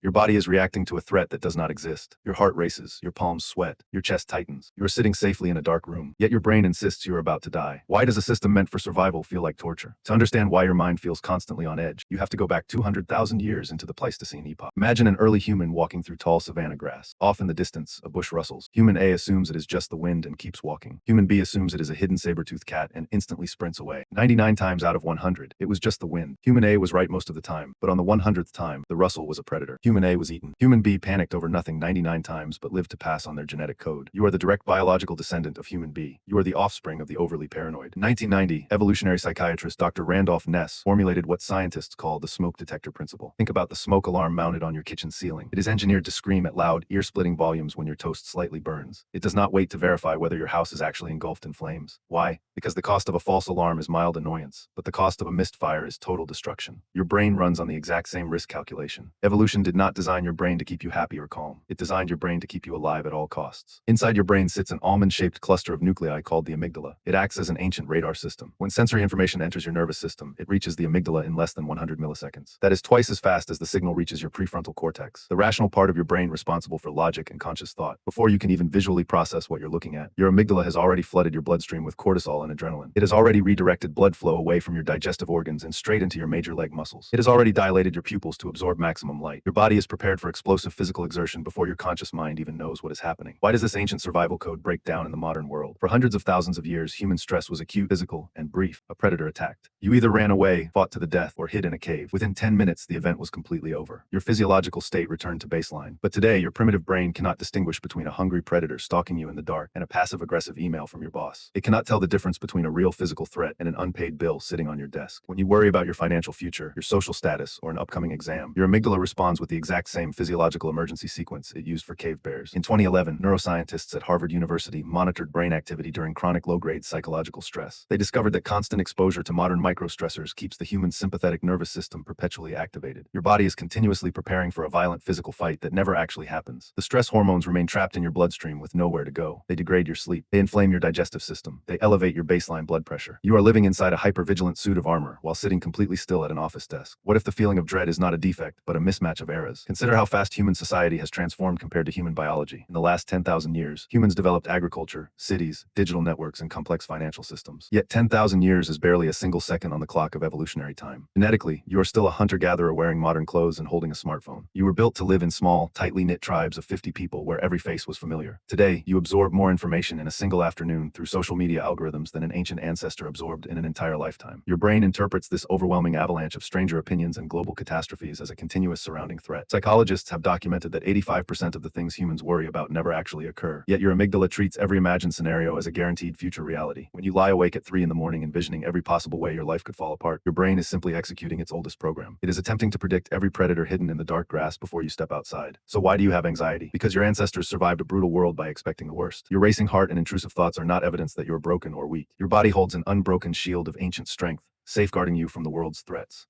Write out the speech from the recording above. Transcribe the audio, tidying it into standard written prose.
Your body is reacting to a threat that does not exist. Your heart races, your palms sweat, your chest tightens. You are sitting safely in a dark room, yet your brain insists you are about to die. Why does a system meant for survival feel like torture? To understand why your mind feels constantly on edge, you have to go back 200,000 years into the Pleistocene epoch. Imagine an early human walking through tall savanna grass. Off in the distance, a bush rustles. Human A assumes it is just the wind and keeps walking. Human B assumes it is a hidden saber-toothed cat and instantly sprints away. 99 times out of 100, it was just the wind. Human A was right most of the time, but on the 100th time, the rustle was a predator. Human A was eaten. Human B panicked over nothing 99 times but lived to pass on their genetic code. You are the direct biological descendant of Human B. You are the offspring of the overly paranoid. In 1990, evolutionary psychiatrist Dr. Randolph Ness formulated what scientists call the smoke detector principle. Think about the smoke alarm mounted on your kitchen ceiling. It is engineered to scream at loud, ear-splitting volumes when your toast slightly burns. It does not wait to verify whether your house is actually engulfed in flames. Why? Because the cost of a false alarm is mild annoyance, but the cost of a missed fire is total destruction. Your brain runs on the exact same risk calculation. Evolution did not design your brain to keep you happy or calm. It designed your brain to keep you alive at all costs. Inside your brain sits an almond-shaped cluster of nuclei called the amygdala. It acts as an ancient radar system. When sensory information enters your nervous system, it reaches the amygdala in less than 100 milliseconds. That is twice as fast as the signal reaches your prefrontal cortex, the rational part of your brain responsible for logic and conscious thought. Before you can even visually process what you're looking at, your amygdala has already flooded your bloodstream with cortisol and adrenaline. It has already redirected blood flow away from your digestive organs and straight into your major leg muscles. It has already dilated your pupils to absorb maximum light. Your body is prepared for explosive physical exertion before your conscious mind even knows what is happening. Why does this ancient survival code break down in the modern world? For hundreds of thousands of years, human stress was acute, physical, and brief. A predator attacked. You either ran away, fought to the death, or hid in a cave. Within 10 minutes, the event was completely over. Your physiological state returned to baseline. But today, your primitive brain cannot distinguish between a hungry predator stalking you in the dark and a passive-aggressive email from your boss. It cannot tell the difference between a real physical threat and an unpaid bill sitting on your desk. When you worry about your financial future, your social status, or an upcoming exam, your amygdala responds with the exact same physiological emergency sequence it used for cave bears. In 2011, neuroscientists at Harvard University monitored brain activity during chronic low-grade psychological stress. They discovered that constant exposure to modern microstressors keeps the human sympathetic nervous system perpetually activated. Your body is continuously preparing for a violent physical fight that never actually happens. The stress hormones remain trapped in your bloodstream with nowhere to go. They degrade your sleep. They inflame your digestive system. They elevate your baseline blood pressure. You are living inside a hypervigilant suit of armor while sitting completely still at an office desk. What if the feeling of dread is not a defect, but a mismatch of eras? Consider how fast human society has transformed compared to human biology. In the last 10,000 years, humans developed agriculture, cities, digital networks, and complex financial systems. Yet 10,000 years is barely a single second on the clock of evolutionary time. Genetically, you are still a hunter-gatherer wearing modern clothes and holding a smartphone. You were built to live in small, tightly knit tribes of 50 people where every face was familiar. Today, you absorb more information in a single afternoon through social media algorithms than an ancient ancestor absorbed in an entire lifetime. Your brain interprets this overwhelming avalanche of stranger opinions and global catastrophes as a continuous surrounding threat. Psychologists have documented that 85% of the things humans worry about never actually occur, yet your amygdala treats every imagined scenario as a guaranteed future reality. When you lie awake at 3 in the morning envisioning every possible way your life could fall apart, your brain is simply executing its oldest program. It is attempting to predict every predator hidden in the dark grass before you step outside. So why do you have anxiety? Because your ancestors survived a brutal world by expecting the worst. Your racing heart and intrusive thoughts are not evidence that you are broken or weak. Your body holds an unbroken shield of ancient strength, safeguarding you from the world's threats.